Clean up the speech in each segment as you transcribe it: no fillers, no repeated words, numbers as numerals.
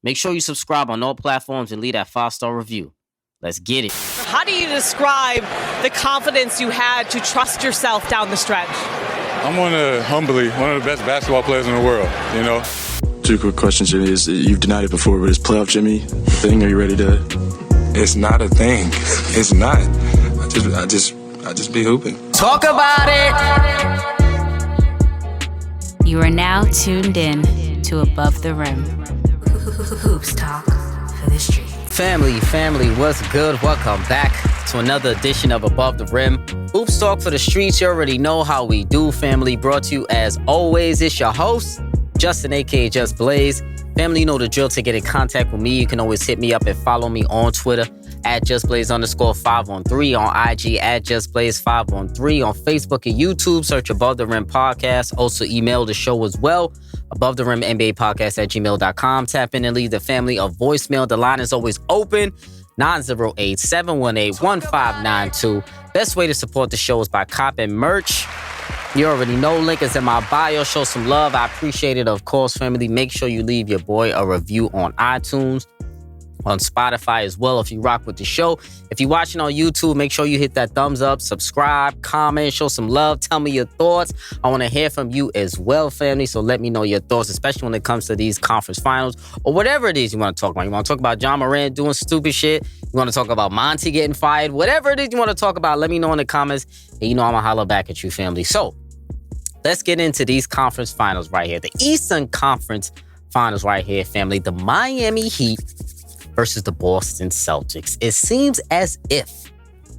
Make sure you subscribe on all platforms and leave that 5-star review. Let's get it. How do you describe the confidence you had to trust yourself down the stretch? I'm one of the best basketball players in the world, you know. 2 quick questions, Jimmy. You've denied it before, but is playoff Jimmy a thing? Are you ready to? It's not a thing. It's not. I just be hooping. Talk about it. You are now tuned in to Above the Rim. Hoops talk for the street. Family, what's good? Welcome back to another edition of Above the Rim. Hoops talk for the streets. You already know how we do, family. Brought to you as always. It's your host, Justin, aka Just Blaze. Family, you know the drill. To get in contact with me, you can always hit me up and follow me on Twitter at JustBlaze_513, on IG at JustBlaze513, on Facebook and YouTube. Search Above the Rim Podcast. Also email the show as well, Above the Rim NBA Podcast at gmail.com. Tap in and leave the family a voicemail. The line is always open, 908-718-1592. Best way to support the show is by copping merch. You already know, link is in my bio. Show some love. I appreciate it, of course, family. Make sure you leave your boy a review on iTunes, on Spotify as well, if you rock with the show. If you're watching on YouTube, make sure you hit that thumbs up, subscribe, comment, show some love. Tell me your thoughts. I want to hear from you as well, family. So let me know your thoughts, especially when it comes to these conference finals or whatever it is you want to talk about. You want to talk about John Morant doing stupid shit? You want to talk about Monty getting fired? Whatever it is you want to talk about, let me know in the comments. And you know I'm going to holler back at you, family. So let's get into these conference finals right here. The Eastern Conference Finals right here, family. The Miami Heat versus the Boston Celtics. It seems as if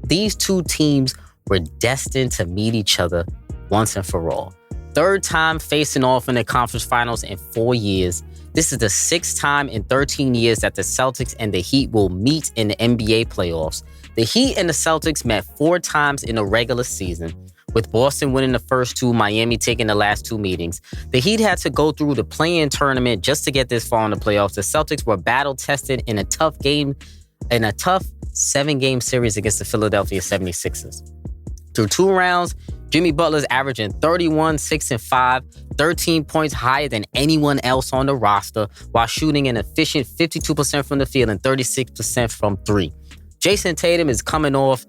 these two teams were destined to meet each other once and for all. Third time facing off in the conference finals in 4 years. This is the 6th time in 13 years that the Celtics and the Heat will meet in the NBA playoffs. The Heat and the Celtics met 4 times in the regular season, with Boston winning the first 2, Miami taking the last 2 meetings. The Heat had to go through the play-in tournament just to get this far in the playoffs. The Celtics were battle-tested in a tough 7-game series against the Philadelphia 76ers. Through 2 rounds, Jimmy Butler's averaging 31, 6, and 5, 13 points higher than anyone else on the roster, while shooting an efficient 52% from the field and 36% from 3. Jayson Tatum is coming off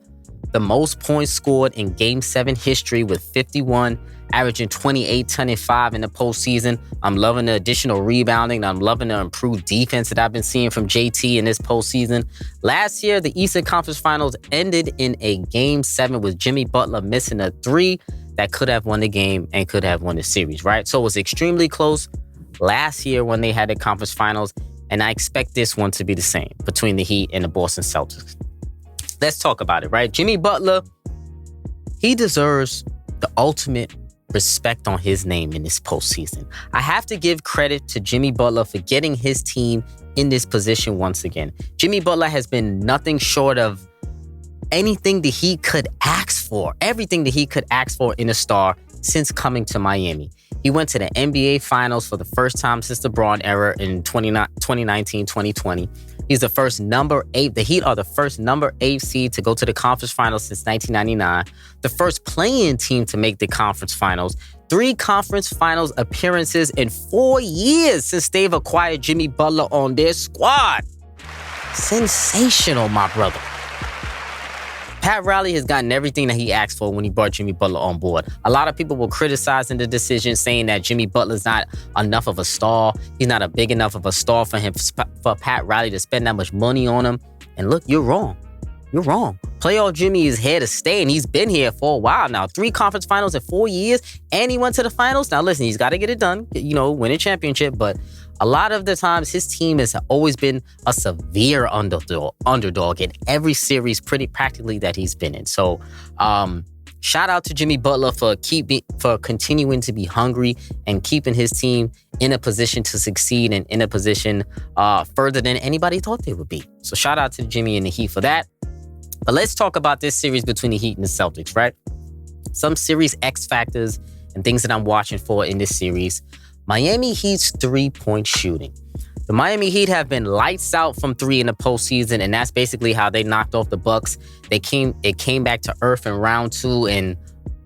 the most points scored in Game 7 history with 51, averaging 28, 10, and 5 in the postseason. I'm loving the additional rebounding. I'm loving the improved defense that I've been seeing from JT in this postseason. Last year, the Eastern Conference Finals ended in a Game 7 with Jimmy Butler missing a 3 that could have won the game and could have won the series, right? So it was extremely close last year when they had the conference finals, and I expect this one to be the same between the Heat and the Boston Celtics. Let's talk about it, right? Jimmy Butler, he deserves the ultimate respect on his name in this postseason. I have to give credit to Jimmy Butler for getting his team in this position once again. Jimmy Butler has been nothing short of anything the Heat could ask for, everything the Heat could ask for in a star since coming to Miami. He went to the NBA Finals for the first time since the Braun era in 2019-2020. He's the first number 8. The Heat are the first number 8 seed to go to the conference finals since 1999. The first play-in team to make the conference finals. 3 conference finals appearances in 4 years since they've acquired Jimmy Butler on their squad. Sensational, my brother. Pat Riley has gotten everything that he asked for when he brought Jimmy Butler on board. A lot of people were criticizing the decision, saying that Jimmy Butler's not enough of a star. He's not a big enough of a star for Pat Riley to spend that much money on him. And look, you're wrong. You're wrong. Playoff Jimmy is here to stay, and he's been here for a while now. 3 conference finals in 4 years, and he went to the finals. Now, listen, he's got to get it done, win a championship, but a lot of the times, his team has always been a severe underdog in every series, pretty practically, that he's been in. So, shout out to Jimmy Butler for continuing to be hungry and keeping his team in a position to succeed and in a position further than anybody thought they would be. So, shout out to Jimmy and the Heat for that. But let's talk about this series between the Heat and the Celtics, right? Some series X factors and things that I'm watching for in this series. Miami Heat's 3-point shooting. The Miami Heat have been lights out from 3 in the postseason, and that's basically how they knocked off the Bucks. It came back to earth in round 2, and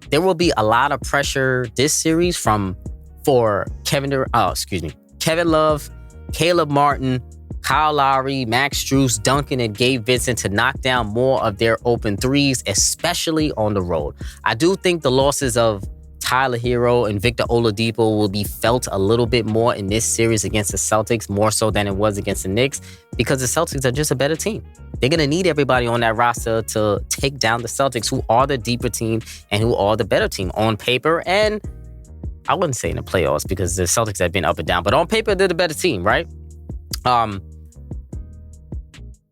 there will be a lot of pressure this series for Kevin Love, Caleb Martin, Kyle Lowry, Max Strus, Duncan, and Gabe Vincent to knock down more of their open threes, especially on the road. I do think the losses of Tyler Hero and Victor Oladipo will be felt a little bit more in this series against the Celtics, more so than it was against the Knicks, because the Celtics are just a better team. They're going to need everybody on that roster to take down the Celtics, who are the deeper team and who are the better team on paper. And I wouldn't say in the playoffs because the Celtics have been up and down, but on paper, they're the better team, right?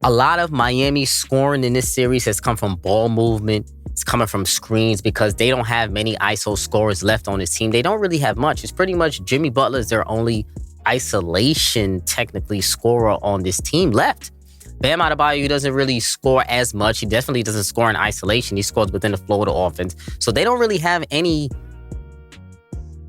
A lot of Miami's scoring in this series has come from ball movement. It's coming from screens because they don't have many ISO scorers left on this team. They don't really have much. It's pretty much Jimmy Butler is their only isolation, technically, scorer on this team left. Bam Adebayo doesn't really score as much. He definitely doesn't score in isolation. He scores within the flow of the offense. So they don't really have any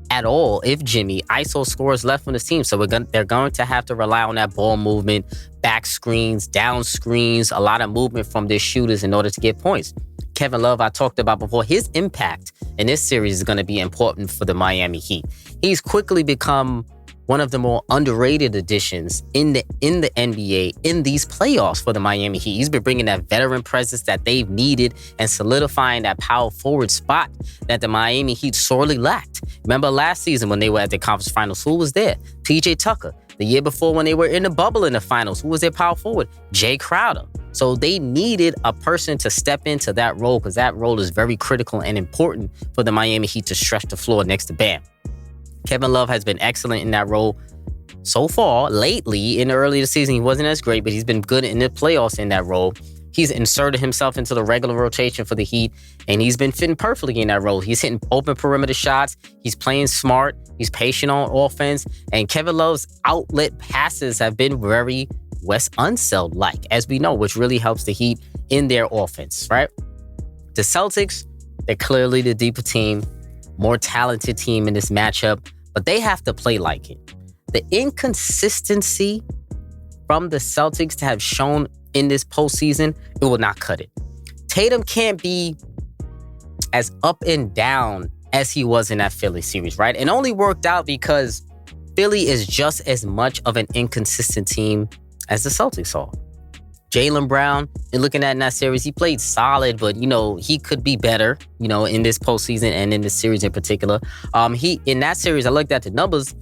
at all, if Jimmy, ISO scores left on this team. So they're going to have to rely on that ball movement, back screens, down screens, a lot of movement from their shooters in order to get points. Kevin Love, I talked about before, his impact in this series is going to be important for the Miami Heat. He's quickly become one of the more underrated additions in the NBA in these playoffs for the Miami Heat. He's been bringing that veteran presence that they've needed and solidifying that power forward spot that the Miami Heat sorely lacked. Remember last season when they were at the conference finals, who was there? PJ Tucker. The year before when they were in the bubble in the finals, who was their power forward? Jay Crowder. So they needed a person to step into that role because that role is very critical and important for the Miami Heat to stretch the floor next to Bam. Kevin Love has been excellent in that role so far. Lately, in the early of the season, he wasn't as great, but he's been good in the playoffs in that role. He's inserted himself into the regular rotation for the Heat, and he's been fitting perfectly in that role. He's hitting open perimeter shots. He's playing smart. He's patient on offense. And Kevin Love's outlet passes have been very Wes Unseld-like, as we know, which really helps the Heat in their offense, right? The Celtics, they're clearly the deeper team, more talented team in this matchup, but they have to play like it. The inconsistency from the Celtics to have shown in this postseason, it will not cut it. Tatum can't be as up and down as he was in that Philly series, right? It only worked out because Philly is just as much of an inconsistent team as the Celtics are. Jaylen Brown, and looking at in that series, he played solid, but, he could be better, in this postseason and in this series in particular. In that series, I looked at the numbers,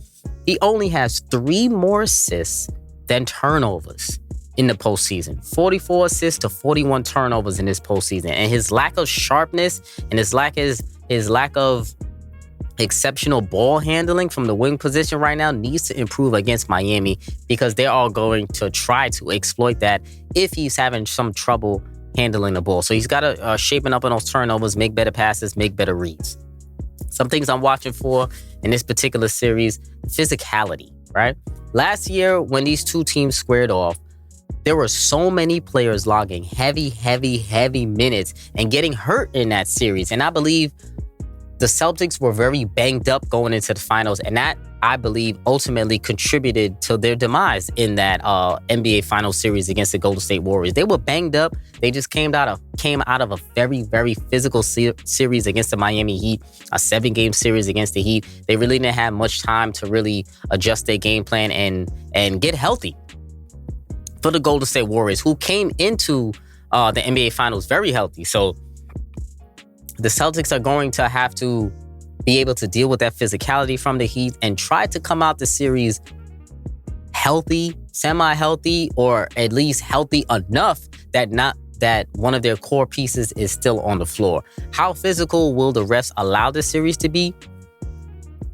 he only has 3 more assists than turnovers in the postseason. 44 assists to 41 turnovers in this postseason. And his lack of sharpness and his lack of exceptional ball handling from the wing position right now needs to improve against Miami because they are going to try to exploit that if he's having some trouble handling the ball. So he's got to shapen up on those turnovers, make better passes, make better reads. Some things I'm watching for in this particular series, physicality, right? Last year, when these two teams squared off, there were so many players logging heavy minutes and getting hurt in that series. And I believe the Celtics were very banged up going into the finals, and that, I believe, ultimately contributed to their demise in that NBA Finals series against the Golden State Warriors. They were banged up. They just came out of a very, very physical series against the Miami Heat, a 7-game series against the Heat. They really didn't have much time to really adjust their game plan and get healthy. For the Golden State Warriors, who came into the NBA Finals very healthy. So the Celtics are going to have to be able to deal with that physicality from the Heat and try to come out the series healthy, semi-healthy, or at least healthy enough that one of their core pieces is still on the floor. How physical will the refs allow the series to be?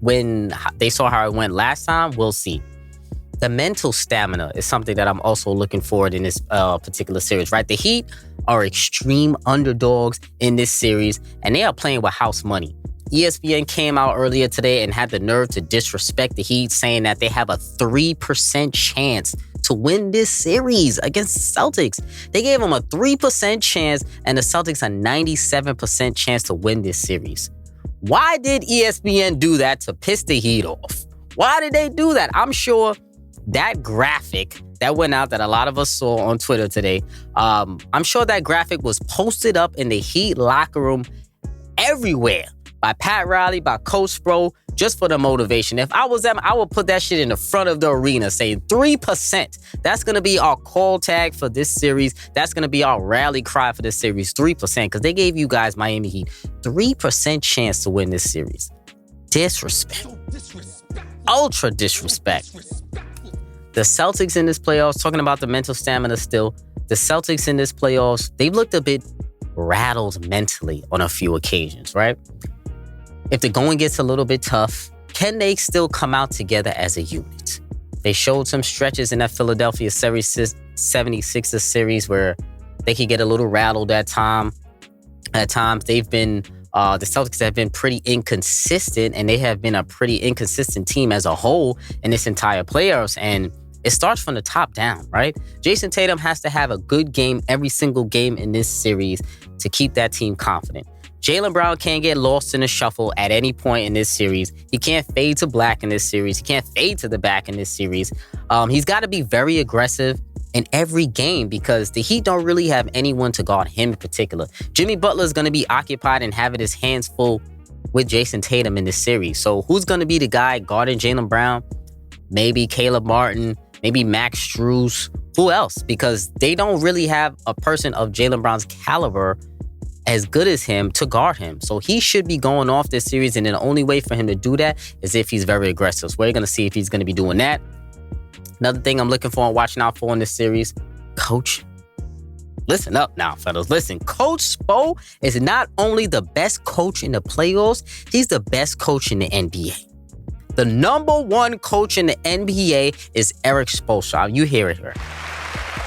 When they saw how it went last time, we'll see. The mental stamina is something that I'm also looking forward in this particular series, right? The Heat are extreme underdogs in this series, and they are playing with house money. ESPN came out earlier today and had the nerve to disrespect the Heat, saying that they have a 3% chance to win this series against the Celtics. They gave them a 3% chance, and the Celtics a 97% chance to win this series. Why did ESPN do that to piss the Heat off? Why did they do that? I'm sure that graphic that went out that a lot of us saw on Twitter today, I'm sure that graphic was posted up in the Heat locker room everywhere by Pat Riley, by Coach Sproul, just for the motivation. If I was them, I would put that shit in the front of the arena saying 3%. That's going to be our call tag for this series. That's going to be our rally cry for this series, 3%, because they gave you guys, Miami Heat, 3% chance to win this series. Disrespect. Ultra disrespect. The Celtics in this playoffs, talking about the mental stamina still, the Celtics in this playoffs, they've looked a bit rattled mentally on a few occasions, right? If the going gets a little bit tough, can they still come out together as a unit? They showed some stretches in that Philadelphia 76ers series where they could get a little rattled at times. They've been, the Celtics have been pretty inconsistent, and they have been a pretty inconsistent team as a whole in this entire playoffs. And it starts from the top down, right? Jayson Tatum has to have a good game every single game in this series to keep that team confident. Jaylen Brown can't get lost in the shuffle at any point in this series. He can't fade to black in this series. He can't fade to the back in this series. He's got to be very aggressive in every game because the Heat don't really have anyone to guard him in particular. Jimmy Butler is going to be occupied and having his hands full with Jayson Tatum in this series. So who's going to be the guy guarding Jaylen Brown? Maybe Caleb Martin, maybe Max Strus. Who else? Because they don't really have a person of Jaylen Brown's caliber as good as him to guard him. So he should be going off this series, and then the only way for him to do that is if he's very aggressive. So we're going to see if he's going to be doing that. Another thing I'm looking for and watching out for in this series, Coach. Listen up now, fellas. Listen, Coach Spo is not only the best coach in the playoffs, he's the best coach in the NBA. The number one coach in the NBA is Eric Spoelstra. You hear it here.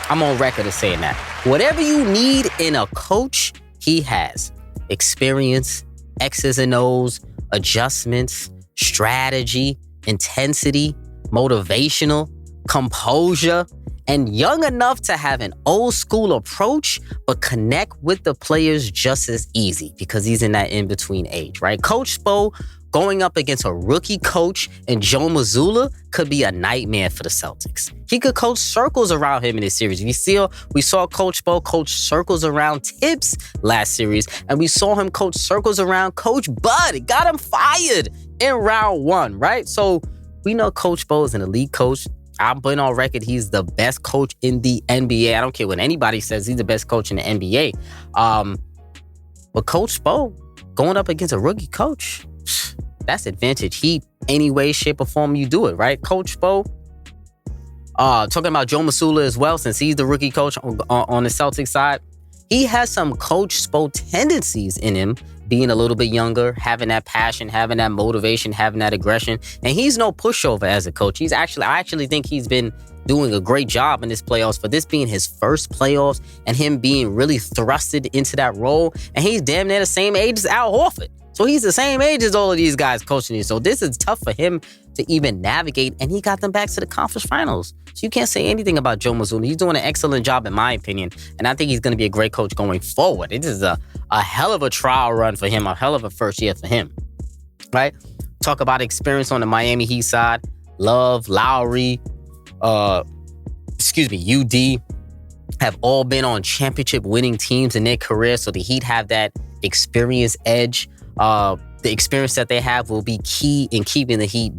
I'm on record of saying that. Whatever you need in a coach, he has experience, X's and O's, adjustments, strategy, intensity, motivational, composure, and young enough to have an old school approach, but connect with the players just as easy because he's in that in-between age, right? Coach Spo going up against a rookie coach and Joe Mazulla could be a nightmare for the Celtics. He could coach circles around him in this series. We saw Coach Spo coach circles around Tibbs last series, and we saw him coach circles around Coach Bud. It got him fired in round one, right? So we know Coach Spo is an elite coach. I'm putting on record he's the best coach in the NBA. I don't care what anybody says. He's the best coach in the NBA. But Coach Spo going up against a rookie coach, that's advantage Heat any way, shape, or form you do it, right? Coach Spo, talking about Joe Mazulla as well, since he's the rookie coach on the Celtics side. He has some Coach Spo tendencies in him, being a little bit younger, having that passion, having that motivation, having that aggression. And he's no pushover as a coach. I actually think he's been doing a great job in this playoffs for this being his first playoffs and him being really thrusted into that role. And he's damn near the same age as Al Horford. So he's the same age as all of these guys coaching you. So this is tough for him to even navigate, and he got them back to the conference finals. So you can't say anything about Joe Mazulla. He's doing an excellent job in my opinion, and I think he's going to be a great coach going forward. It is a hell of a trial run for him, a hell of a first year for him, right? Talk about experience on the Miami Heat side. Love, Lowry, UD have all been on championship winning teams in their career, so the Heat have that experience edge. The experience that they have will be key in keeping the Heat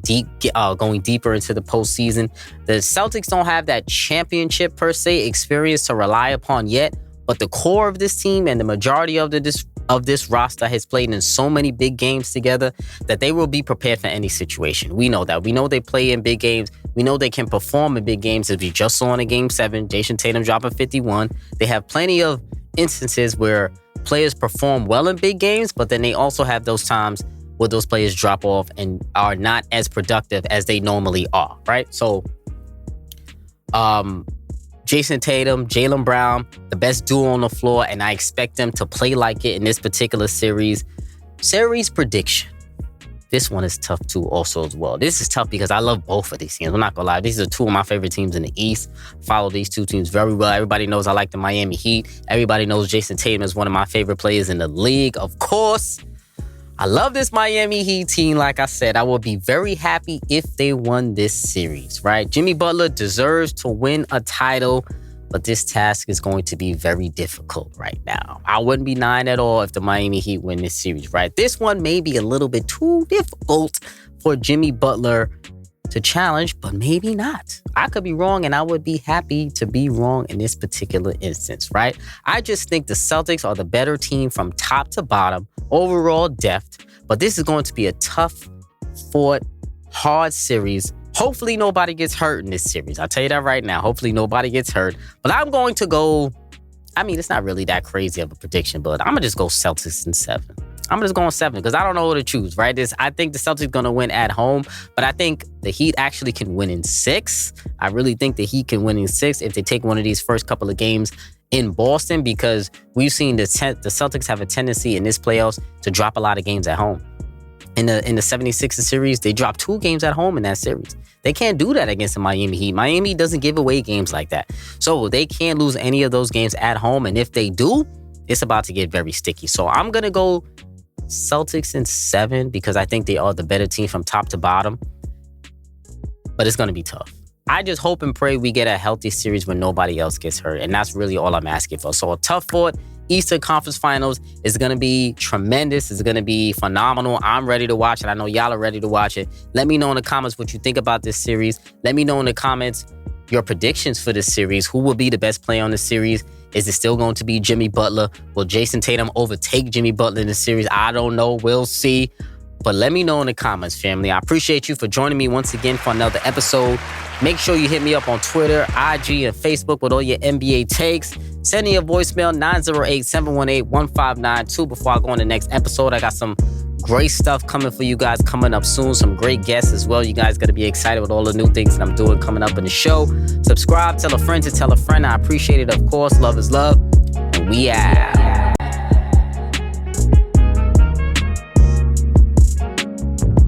going deeper into the postseason. The Celtics don't have that championship per se experience to rely upon yet, but the core of this team and the majority of this roster has played in so many big games together that they will be prepared for any situation. We know that. We know they play in big games. We know they can perform in big games. As we just saw in a Game 7, Jayson Tatum dropping 51. They have plenty of instances where players perform well in big games, but then they also have those times where those players drop off and are not as productive as they normally are, right? So, Jayson Tatum, Jaylen Brown, the best duo on the floor, and I expect them to play like it in this particular series. Series prediction. This one is tough too also as well. This is tough because I love both of these teams. I'm not gonna lie. These are two of my favorite teams in the East. Follow these two teams very well. Everybody knows I like the Miami Heat. Everybody knows Jayson Tatum is one of my favorite players in the league. Of course, I love this Miami Heat team. Like I said, I would be very happy if they won this series, right? Jimmy Butler deserves to win a title, but this task is going to be very difficult right now. I wouldn't be 9 at all if the Miami Heat win this series, right? This one may be a little bit too difficult for Jimmy Butler to challenge, but maybe not. I could be wrong, and I would be happy to be wrong in this particular instance, right? I just think the Celtics are the better team from top to bottom, overall depth, but this is going to be a tough-fought, hard series. Hopefully nobody gets hurt in this series. I'll tell you that right now. Hopefully nobody gets hurt, but I'm going to go, I mean, it's not really that crazy of a prediction, but I'm going to just go Celtics in 7. I'm just going 7 because I don't know who to choose, right? I think the Celtics are going to win at home, but I think the Heat actually can win in 6. I really think the Heat can win in 6 if they take one of these first couple of games in Boston, because we've seen the Celtics have a tendency in this playoffs to drop a lot of games at home. In the 76ers series, they dropped 2 games at home in that series. They can't do that against the Miami Heat. Miami doesn't give away games like that. So they can't lose any of those games at home, and if they do, it's about to get very sticky. So I'm going to go Celtics in 7 because I think they are the better team from top to bottom. But it's going to be tough. I just hope and pray we get a healthy series where nobody else gets hurt. And that's really all I'm asking for. So a tough-fought Eastern Conference Finals is going to be tremendous. It's going to be phenomenal. I'm ready to watch it. I know y'all are ready to watch it. Let me know in the comments what you think about this series. Let me know in the comments your predictions for this series. Who will be the best player on the series? Is it still going to be Jimmy Butler? Will Jayson Tatum overtake Jimmy Butler in the series? I don't know. We'll see. But let me know in the comments, family. I appreciate you for joining me once again for another episode. Make sure you hit me up on Twitter, IG, and Facebook with all your NBA takes. Send me a voicemail, 908-718-1592. Before I go on the next episode, I got some great stuff coming for you guys coming up soon. Some great guests as well. You guys got to be excited with all the new things that I'm doing coming up in the show. Subscribe, tell a friend to tell a friend. I appreciate it, of course. Love is love. And we out.